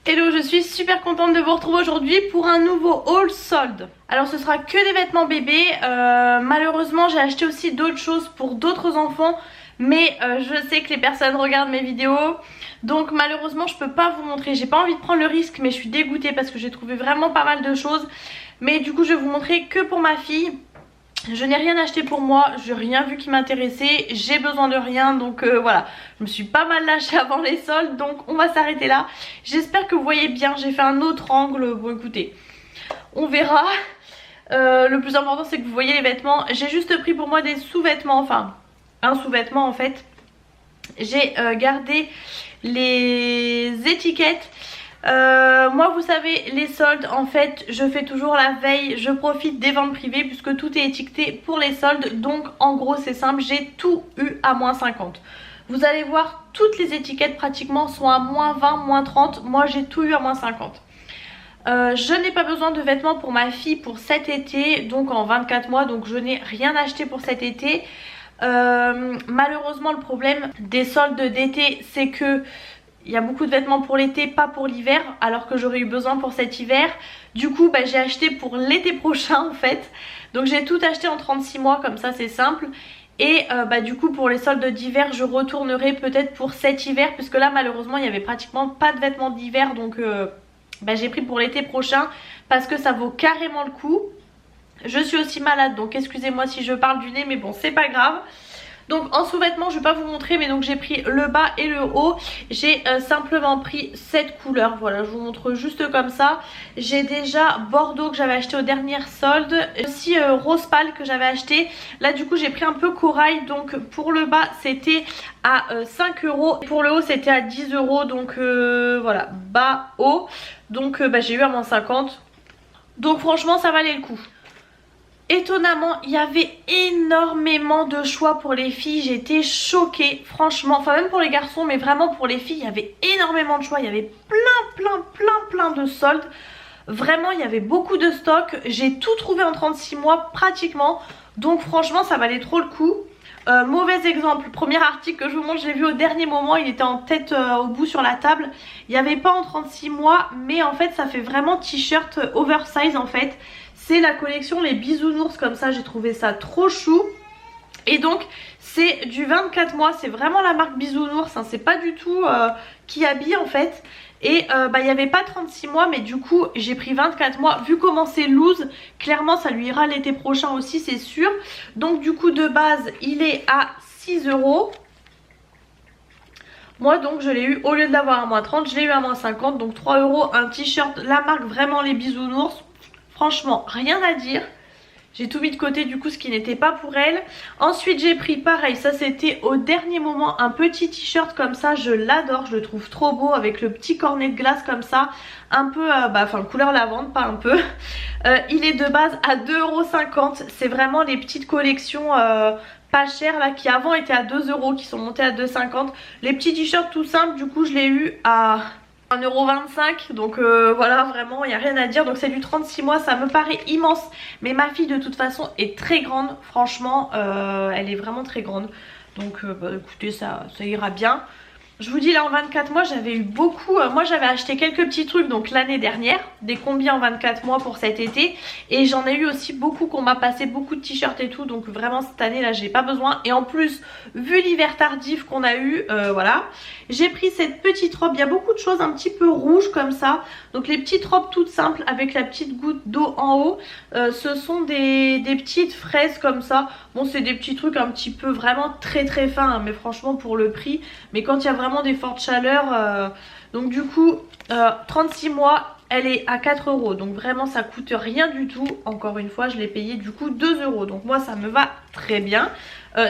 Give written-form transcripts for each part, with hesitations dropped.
Hello, je suis super contente de vous retrouver aujourd'hui pour un nouveau haul solde. Alors ce sera que des vêtements bébés, malheureusement j'ai acheté aussi d'autres choses pour d'autres enfants, mais je sais que les personnes regardent mes vidéos, donc malheureusement je peux pas vous montrer. J'ai pas envie de prendre le risque, mais je suis dégoûtée parce que j'ai trouvé vraiment pas mal de choses. Mais du coup je vais vous montrer que pour ma fille. Je n'ai rien acheté pour moi, j'ai rien vu qui m'intéressait, j'ai besoin de rien, donc voilà. Je me suis pas mal lâchée avant les soldes, donc on va s'arrêter là. J'espère que vous voyez bien, j'ai fait un autre angle, bon écoutez, on verra. Le plus important c'est que vous voyez les vêtements. J'ai juste pris pour moi des sous-vêtements, enfin un sous-vêtement en fait. J'ai gardé les étiquettes. Moi vous savez, les soldes en fait je fais toujours la veille, je profite des ventes privées puisque tout est étiqueté pour les soldes. Donc en gros c'est simple, j'ai tout eu à moins 50. Vous allez voir, toutes les étiquettes pratiquement sont à moins 20, moins 30. Moi j'ai tout eu à moins 50. Je n'ai pas besoin de vêtements pour ma fille pour cet été, donc en 24 mois, donc je n'ai rien acheté pour cet été. Malheureusement le problème des soldes d'été c'est que il y a beaucoup de vêtements pour l'été, pas pour l'hiver, alors que j'aurais eu besoin pour cet hiver. Du coup j'ai acheté pour l'été prochain en fait. Donc j'ai tout acheté en 36 mois, comme ça c'est simple. Et du coup pour les soldes d'hiver je retournerai peut-être pour cet hiver, puisque là malheureusement il n'y avait pratiquement pas de vêtements d'hiver. Donc j'ai pris pour l'été prochain parce que ça vaut carrément le coup. Je suis aussi malade, donc excusez-moi si je parle du nez, mais bon c'est pas grave. Donc en sous-vêtements je vais pas vous montrer, mais donc j'ai pris le bas et le haut. J'ai simplement pris cette couleur, voilà, je vous montre juste comme ça. J'ai déjà Bordeaux que j'avais acheté aux dernières soldes, aussi rose pâle que j'avais acheté. Là du coup j'ai pris un peu corail, donc pour le bas c'était à 5 €, pour le haut c'était à 10 €. Donc voilà, bas, haut, donc j'ai eu à moins 50. Donc franchement ça valait le coup. Étonnamment il y avait énormément de choix pour les filles, j'étais choquée franchement, enfin même pour les garçons, mais vraiment pour les filles il y avait énormément de choix. Il y avait plein de soldes, vraiment il y avait beaucoup de stock. J'ai tout trouvé en 36 mois pratiquement, donc franchement ça valait trop le coup. Mauvais exemple, premier article que je vous montre, je l'ai vu au dernier moment, il était en tête au bout sur la table. Il n'y avait pas en 36 mois, mais en fait ça fait vraiment t-shirt oversize en fait. C'est la collection les bisounours, comme ça j'ai trouvé ça trop chou. Et donc c'est du 24 mois, c'est vraiment la marque bisounours, hein, c'est pas du tout qui habille en fait. Et il n'y avait pas 36 mois, mais du coup j'ai pris 24 mois. Vu comment c'est loose, clairement ça lui ira l'été prochain aussi c'est sûr. Donc du coup de base il est à 6 €. Moi donc je l'ai eu, au lieu de l'avoir à moins 30, je l'ai eu à moins 50. Donc 3 € un t-shirt, la marque vraiment les bisounours. Franchement rien à dire. J'ai tout mis de côté du coup, ce qui n'était pas pour elle. Ensuite j'ai pris pareil, ça c'était au dernier moment, un petit t-shirt comme ça. Je l'adore, je le trouve trop beau avec le petit cornet de glace comme ça. Un peu, couleur lavande, pas un peu. Il est de base à 2,50 €. C'est vraiment les petites collections pas chères là, qui avant étaient à 2 €, qui sont montées à 2,50 €. Les petits t-shirts tout simples, du coup je l'ai eu à 1,25 €, donc voilà, vraiment il n'y a rien à dire. Donc c'est du 36 mois, ça me paraît immense, mais ma fille de toute façon est très grande, franchement elle est vraiment très grande, donc écoutez ça ira bien. Je vous dis là en 24 mois j'avais eu beaucoup, moi j'avais acheté quelques petits trucs donc l'année dernière, des combis en 24 mois pour cet été, et j'en ai eu aussi beaucoup qu'on m'a passé, beaucoup de t-shirts et tout, donc vraiment cette année là j'ai pas besoin. Et en plus vu l'hiver tardif qu'on a eu, voilà, j'ai pris cette petite robe. Il y a beaucoup de choses un petit peu rouges comme ça, donc les petites robes toutes simples avec la petite goutte d'eau en haut. Ce sont des petites fraises comme ça. Bon c'est des petits trucs un petit peu vraiment très fins, hein, mais franchement pour le prix, mais quand il y a vraiment des fortes chaleurs, donc du coup 36 mois elle est à 4 €, donc vraiment ça coûte rien du tout. Encore une fois je l'ai payé du coup 2 €, donc moi ça me va très bien.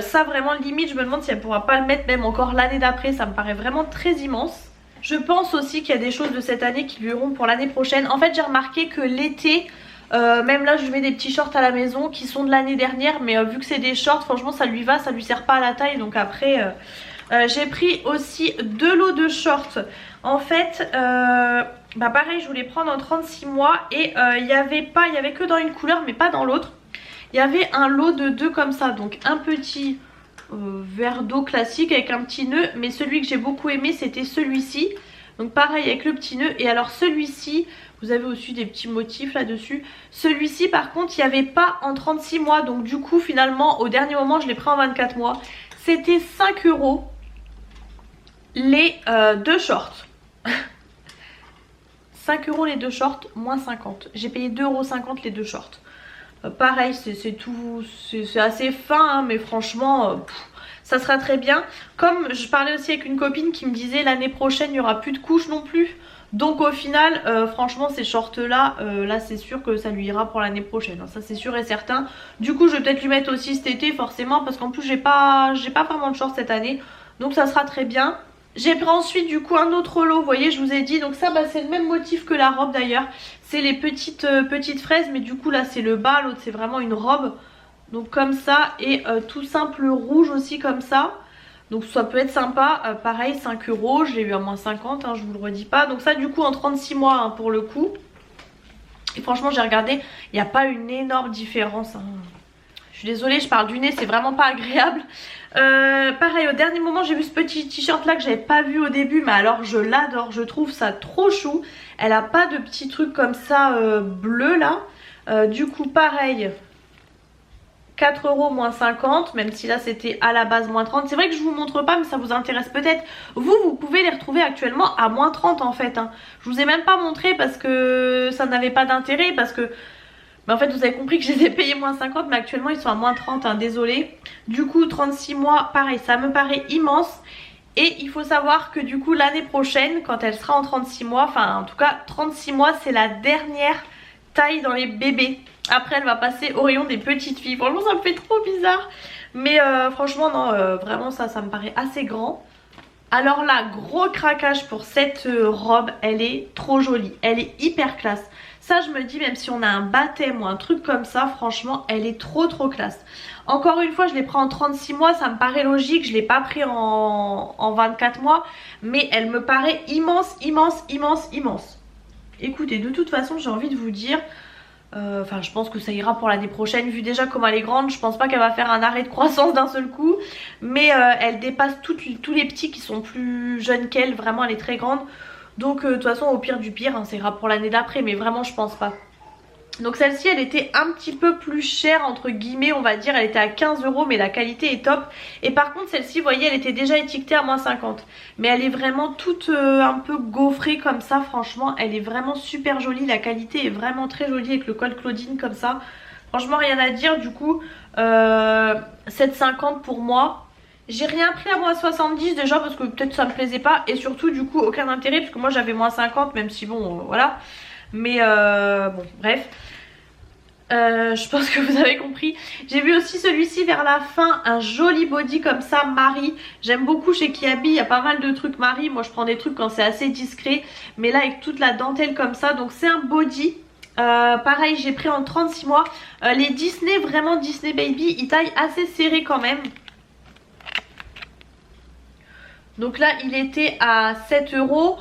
Ça vraiment limite je me demande si elle pourra pas le mettre même encore l'année d'après, ça me paraît vraiment très immense. Je pense aussi qu'il y a des choses de cette année qui lui iront pour l'année prochaine. En fait j'ai remarqué que l'été, même là je mets des petits shorts à la maison qui sont de l'année dernière, mais vu que c'est des shorts franchement ça lui va, ça lui sert pas à la taille. Donc après j'ai pris aussi 2 lots de shorts. En fait pareil je voulais prendre en 36 mois et il y avait que dans une couleur mais pas dans l'autre. Il y avait un lot de 2 comme ça, donc un petit vert d'eau classique avec un petit nœud. Mais celui que j'ai beaucoup aimé c'était celui-ci. Donc pareil avec le petit nœud. Et alors celui-ci, vous avez aussi des petits motifs là-dessus. Celui-ci par contre il n'y avait pas en 36 mois. Donc du coup finalement au dernier moment je l'ai pris en 24 mois. C'était 5 € les deux shorts. 5 € les deux shorts, moins 50. J'ai payé 2,50 € les deux shorts. Pareil, c'est tout, c'est assez fin, hein, mais franchement, ça sera très bien. Comme je parlais aussi avec une copine qui me disait l'année prochaine, il n'y aura plus de couches non plus. Donc au final, franchement, ces shorts-là, là c'est sûr que ça lui ira pour l'année prochaine. Hein, ça c'est sûr et certain. Du coup, je vais peut-être lui mettre aussi cet été, forcément, parce qu'en plus, j'ai pas vraiment de shorts cette année. Donc ça sera très bien. J'ai pris ensuite du coup un autre lot, vous voyez je vous ai dit, donc ça bah, c'est le même motif que la robe d'ailleurs. C'est les petites fraises mais du coup là c'est le bas, l'autre c'est vraiment une robe. Donc comme ça et tout simple rouge aussi comme ça. Donc ça peut être sympa, pareil 5 €, je l'ai eu à moins 50, hein, je vous le redis pas. Donc ça du coup en 36 mois hein, pour le coup. Et franchement j'ai regardé, il n'y a pas une énorme différence. Hein. Je suis désolée, je parle du nez, c'est vraiment pas agréable. Pareil, au dernier moment, j'ai vu ce petit t-shirt là que j'avais pas vu au début. Mais alors, je l'adore, je trouve ça trop chou. Elle a pas de petits trucs comme ça bleu là. Du coup, pareil, 4 € moins 50. Même si là, c'était à la base moins 30. C'est vrai que je vous montre pas, mais ça vous intéresse peut-être. Vous pouvez les retrouver actuellement à moins 30 en fait. Hein. Je vous ai même pas montré parce que ça n'avait pas d'intérêt. Parce que... Mais en fait vous avez compris que je les ai payés moins 50 mais actuellement ils sont à moins 30 hein, désolé. Du coup 36 mois pareil ça me paraît immense. Et il faut savoir que du coup l'année prochaine quand elle sera en 36 mois, enfin en tout cas 36 mois c'est la dernière taille dans les bébés. Après elle va passer au rayon des petites filles. Franchement ça me fait trop bizarre. Mais franchement non vraiment ça me paraît assez grand. Alors là gros craquage pour cette robe, elle est trop jolie, elle est hyper classe. Ça je me dis même si on a un baptême ou un truc comme ça, franchement elle est trop classe. Encore une fois je l'ai pris en 36 mois, ça me paraît logique, je l'ai pas pris en 24 mois. Mais elle me paraît immense. Écoutez de toute façon j'ai envie de vous dire, enfin je pense que ça ira pour l'année prochaine. Vu déjà comme elle est grande, je pense pas qu'elle va faire un arrêt de croissance d'un seul coup. Mais elle dépasse tous les petits qui sont plus jeunes qu'elle, vraiment elle est très grande. Donc de toute façon au pire du pire hein, ça ira pour l'année d'après mais vraiment je pense pas. Donc celle-ci elle était un petit peu plus chère entre guillemets on va dire, elle était à 15 € mais la qualité est top. Et par contre celle-ci vous voyez elle était déjà étiquetée à moins 50. Mais elle est vraiment toute un peu gaufrée comme ça, franchement elle est vraiment super jolie. La qualité est vraiment très jolie avec le col Claudine comme ça. Franchement rien à dire du coup 7,50 pour moi. J'ai rien pris à moins 70 déjà parce que peut-être ça me plaisait pas. Et surtout du coup aucun intérêt parce que moi j'avais moins 50 même si bon voilà. Mais bon bref. Je pense que vous avez compris. J'ai vu aussi celui-ci vers la fin, un joli body comme ça Marie. J'aime beaucoup chez Kiabi, il y a pas mal de trucs Marie. Moi je prends des trucs quand c'est assez discret. Mais là avec toute la dentelle comme ça. Donc c'est un body. Pareil j'ai pris en 36 mois. Les Disney, vraiment Disney Baby, ils taillent assez serré quand même. Donc là il était à 7 €.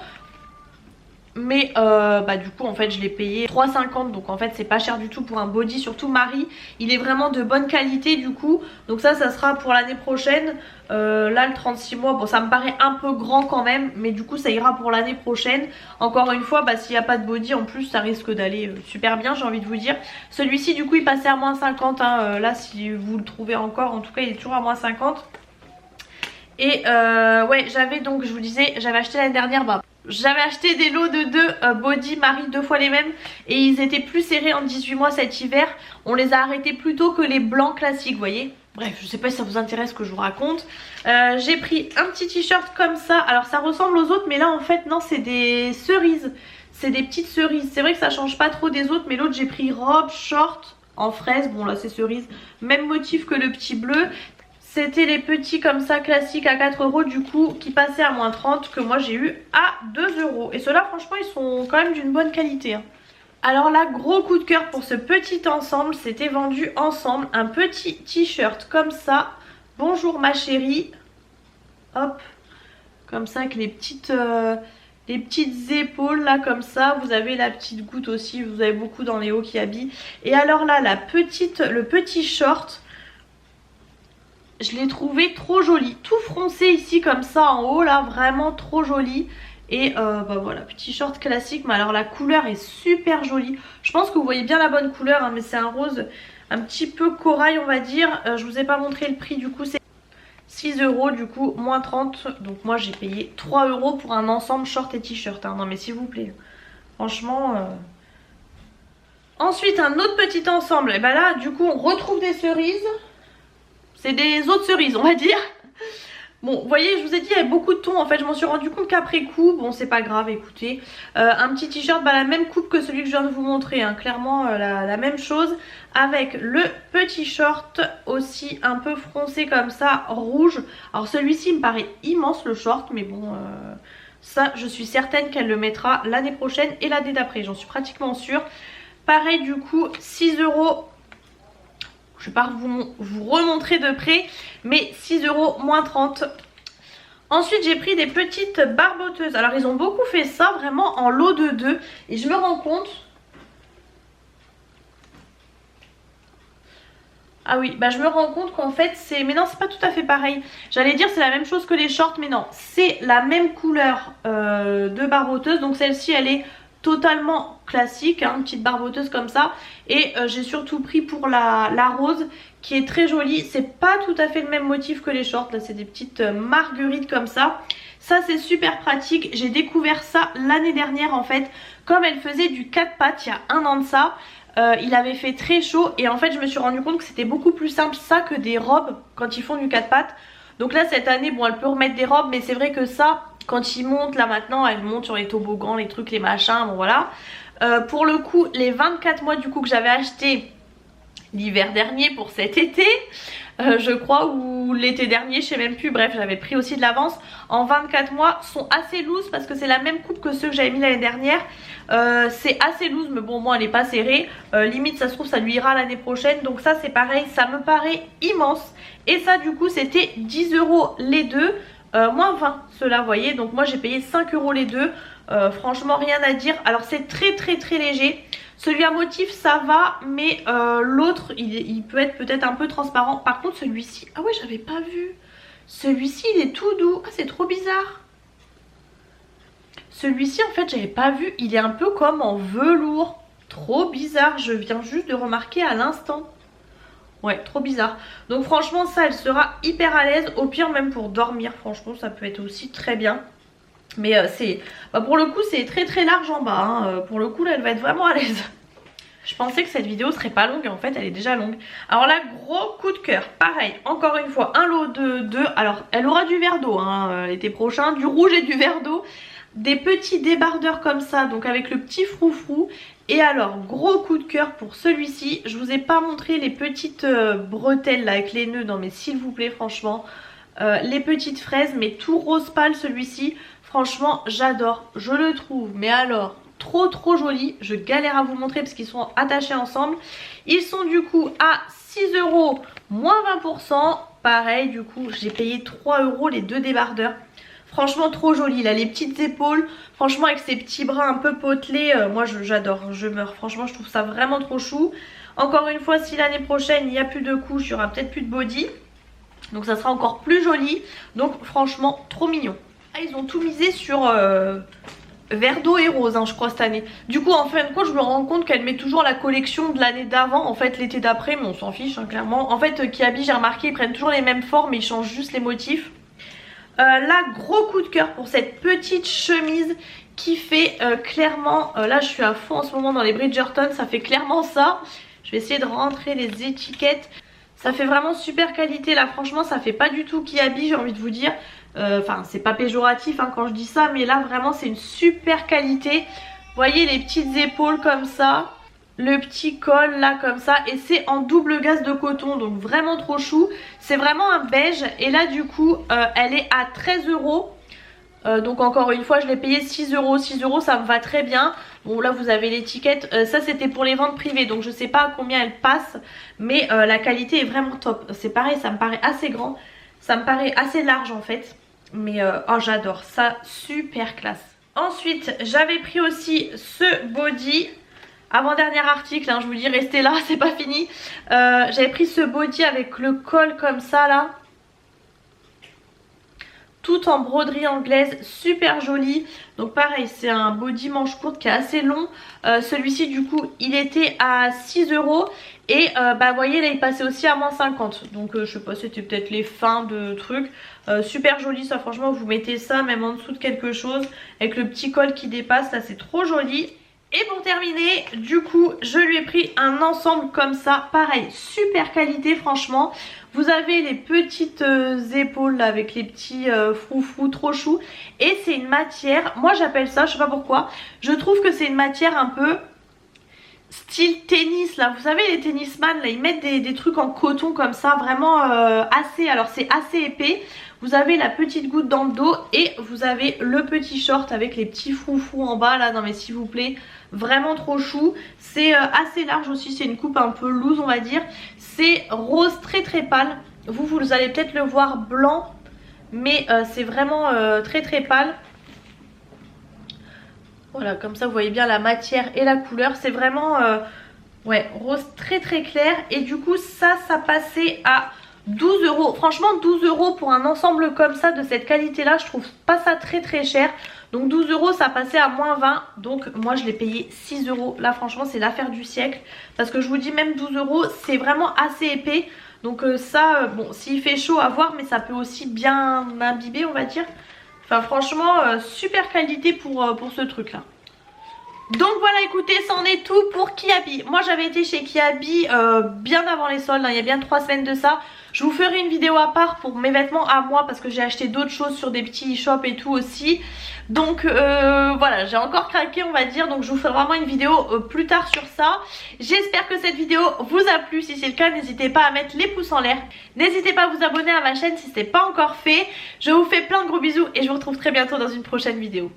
Mais bah du coup en fait je l'ai payé 3,50. Donc en fait c'est pas cher du tout pour un body. Surtout Marie, il est vraiment de bonne qualité du coup. Donc ça sera pour l'année prochaine. Là le 36 mois, bon ça me paraît un peu grand quand même. Mais du coup ça ira pour l'année prochaine. Encore une fois bah s'il n'y a pas de body en plus ça risque d'aller super bien, j'ai envie de vous dire. Celui-ci du coup il passait à moins 50 hein. Là si vous le trouvez encore, en tout cas il est toujours à moins 50. Et ouais j'avais donc, je vous disais, j'avais acheté l'année dernière bah j'avais acheté des lots de 2 body Marie, 2 fois les mêmes. Et ils étaient plus serrés en 18 mois cet hiver. On les a arrêtés plus tôt que les blancs classiques, vous voyez. Bref, je sais pas si ça vous intéresse que je vous raconte. J'ai pris un petit t-shirt comme ça. Alors ça ressemble aux autres mais là en fait non, c'est des cerises. C'est des petites cerises. C'est vrai que ça change pas trop des autres. Mais l'autre j'ai pris robe, short en fraise. Bon là c'est cerise. Même motif que le petit bleu. C'était les petits comme ça classiques à 4 € du coup qui passaient à moins 30 que moi j'ai eu à 2 €. Et ceux-là franchement ils sont quand même d'une bonne qualité. Hein. Alors là gros coup de cœur pour ce petit ensemble. C'était vendu ensemble un petit t-shirt comme ça. Bonjour ma chérie. Hop. Comme ça avec les petites épaules là comme ça. Vous avez la petite goutte aussi. Vous avez beaucoup dans les hauts qui habillent. Et alors là le petit short. je l'ai trouvé trop joli. Tout froncé ici comme ça en haut là, vraiment trop joli. Et bah voilà, petit short classique, mais alors la couleur est super jolie. Je pense que vous voyez bien la bonne couleur, hein, mais c'est un rose un petit peu corail on va dire. Je vous ai pas montré le prix, du coup c'est 6 € du coup, moins 30. Donc moi j'ai payé 3 € pour un ensemble short et t-shirt, hein. Non mais s'il vous plaît, franchement... Ensuite un autre petit ensemble, et ben là du coup on retrouve des cerises. C'est des autres cerises on va dire. Bon, vous voyez, je vous ai dit, il y avait beaucoup de tons. En fait, je m'en suis rendu compte qu'après coup, bon, c'est pas grave, écoutez. Un petit t-shirt, bah, la même coupe que celui que je viens de vous montrer, hein, clairement la même chose. Avec le petit short aussi un peu froncé comme ça, rouge. Alors celui-ci me paraît immense le short, mais bon, ça, je suis certaine qu'elle le mettra l'année prochaine et l'année d'après. J'en suis pratiquement sûre. Pareil, du coup, 6 €. Je vais pas vous remontrer de près, mais 6 € moins 30. Ensuite j'ai pris des petites barboteuses. Alors ils ont beaucoup fait ça vraiment en lot de 2. Et je me rends compte... Ah oui, bah je me rends compte qu'en fait c'est... Mais non, c'est pas tout à fait pareil. J'allais dire c'est la même chose que les shorts, mais non. C'est la même couleur de barboteuse. Donc celle-ci elle est totalement classique, hein, une petite barboteuse comme ça. Et j'ai surtout pris pour la rose qui est très jolie. C'est pas tout à fait le même motif que les shorts. Là c'est des petites marguerites comme ça. Ça c'est super pratique. J'ai découvert ça l'année dernière en fait. Comme elle faisait du 4 pattes il y a un an de ça. Il avait fait très chaud et en fait je me suis rendu compte que c'était beaucoup plus simple ça que des robes quand ils font du 4 pattes. Donc là cette année bon elle peut remettre des robes, mais c'est vrai que ça quand ils montent là maintenant, elle monte sur les toboggans, les trucs, les machins, bon voilà. Pour le coup les 24 mois du coup que j'avais acheté l'hiver dernier pour cet été, je crois, ou l'été dernier, je sais même plus, bref j'avais pris aussi de l'avance, en 24 mois sont assez loose parce que c'est la même coupe que ceux que j'avais mis l'année dernière. C'est assez loose mais bon moi elle est pas serrée, limite ça se trouve ça lui ira l'année prochaine. Donc ça c'est pareil, ça me paraît immense. Et ça du coup c'était 10 € les deux, moins 20 ceux-là vous voyez. Donc moi j'ai payé 5 € les deux, franchement rien à dire. Alors c'est très léger. Celui à motif ça va, mais l'autre il peut être peut-être un peu transparent. Par contre celui-ci, ah ouais j'avais pas vu. Celui-ci il est tout doux, ah c'est trop bizarre. Celui-ci en fait j'avais pas vu, il est un peu comme en velours. Trop bizarre, je viens juste de remarquer à l'instant. Ouais, trop bizarre. Donc franchement ça elle sera hyper à l'aise. Au pire même pour dormir, franchement ça peut être aussi très bien. Mais c'est, bah pour le coup c'est très large en bas, hein. Pour le coup là elle va être vraiment à l'aise. Je pensais que cette vidéo serait pas longue et en fait elle est déjà longue. Alors là gros coup de cœur, pareil, encore une fois un lot de 2. Alors elle aura du verre d'eau hein, l'été prochain, du rouge et du verre d'eau. Des petits débardeurs comme ça, donc avec le petit froufrou. Et alors gros coup de cœur pour celui-ci. Je vous ai pas montré les petites bretelles là avec les nœuds, non mais s'il vous plaît franchement. Les petites fraises mais tout rose pâle celui-ci. Franchement j'adore, je le trouve mais alors trop joli. Je galère à vous montrer parce qu'ils sont attachés ensemble. Ils sont du coup à 6 € moins 20%. Pareil du coup j'ai payé 3 € les deux débardeurs. Franchement trop joli, il a les petites épaules. Franchement avec ses petits bras un peu potelés, moi j'adore, je meurs. Franchement je trouve ça vraiment trop chou. Encore une fois si l'année prochaine il n'y a plus de couches, il n'y aura peut-être plus de body. Donc ça sera encore plus joli. Donc franchement trop mignon. Ah, ils ont tout misé sur vert d'eau et rose hein, je crois cette année. Du coup en fin de compte je me rends compte qu'elle met toujours la collection de l'année d'avant. En fait l'été d'après, mais on s'en fiche hein, clairement. En fait Kiabi j'ai remarqué ils prennent toujours les mêmes formes mais ils changent juste les motifs. Là gros coup de cœur pour cette petite chemise qui fait clairement, là je suis à fond en ce moment dans les Bridgerton, ça fait clairement ça. Je vais essayer de rentrer les étiquettes. Ça fait vraiment super qualité là, franchement ça fait pas du tout Kiabi j'ai envie de vous dire. Enfin c'est pas péjoratif hein, quand je dis ça, mais là vraiment c'est une super qualité. Vous voyez les petites épaules comme ça, le petit col là comme ça, et c'est en double gaze de coton, donc vraiment trop chou. C'est vraiment un beige et là du coup elle est à 13 €. Donc encore une fois je l'ai payé 6 €. 6 € ça me va très bien. Bon là vous avez l'étiquette, ça c'était pour les ventes privées donc je sais pas à combien elle passe. Mais la qualité est vraiment top. C'est pareil, ça me paraît assez grand, ça me paraît assez large en fait. Mais oh j'adore ça, super classe. Ensuite j'avais pris aussi ce body. Avant-dernier article hein, je vous dis restez là, c'est pas fini. J'avais pris ce body avec le col comme ça là. tout en broderie anglaise, super joli. Donc pareil, c'est un body manche courte qui est assez long. Celui-ci du coup il était à 6 € et bah vous voyez là il passait aussi à moins 50. Donc je sais pas, c'était peut-être les fins de trucs. Super joli ça, franchement vous mettez ça même en dessous de quelque chose avec le petit col qui dépasse, là c'est trop joli. Et pour terminer, du coup, je lui ai pris un ensemble comme ça. Pareil, super qualité franchement. Vous avez les petites épaules là, avec les petits froufrous trop chou. Et c'est une matière, moi j'appelle ça, je sais pas pourquoi. Je trouve que c'est une matière un peu style tennis là. Vous savez les tennisman là, ils mettent des trucs en coton comme ça. Vraiment assez, alors c'est assez épais. Vous avez la petite goutte dans le dos et vous avez le petit short avec les petits froufrous en bas là. Non mais s'il vous plaît, vraiment trop chou. C'est assez large aussi, c'est une coupe un peu loose on va dire. C'est rose très très pâle. Vous allez peut-être le voir blanc, mais c'est vraiment très très pâle. Voilà, comme ça vous voyez bien la matière et la couleur. C'est vraiment ouais, rose très très clair. Et du coup ça passait à 12 €. Franchement 12 € pour un ensemble comme ça de cette qualité là, je trouve pas ça très très cher. Donc 12 € ça passait à moins 20. Donc moi je l'ai payé 6 €. Là franchement c'est l'affaire du siècle. Parce que je vous dis même 12 € c'est vraiment assez épais. Donc ça bon s'il fait chaud à voir, mais ça peut aussi bien m'imbiber on va dire. Enfin franchement super qualité pour ce truc là. Donc voilà, écoutez, c'en est tout pour Kiabi. Moi j'avais été chez Kiabi bien avant les soldes, hein, il y a bien 3 semaines de ça. Je vous ferai une vidéo à part pour mes vêtements à moi parce que j'ai acheté d'autres choses sur des petits shops et tout aussi. Donc voilà, j'ai encore craqué on va dire. Donc je vous ferai vraiment une vidéo plus tard sur ça. J'espère que cette vidéo vous a plu. Si c'est le cas, n'hésitez pas à mettre les pouces en l'air. N'hésitez pas à vous abonner à ma chaîne si ce n'est pas encore fait. Je vous fais plein de gros bisous et je vous retrouve très bientôt dans une prochaine vidéo.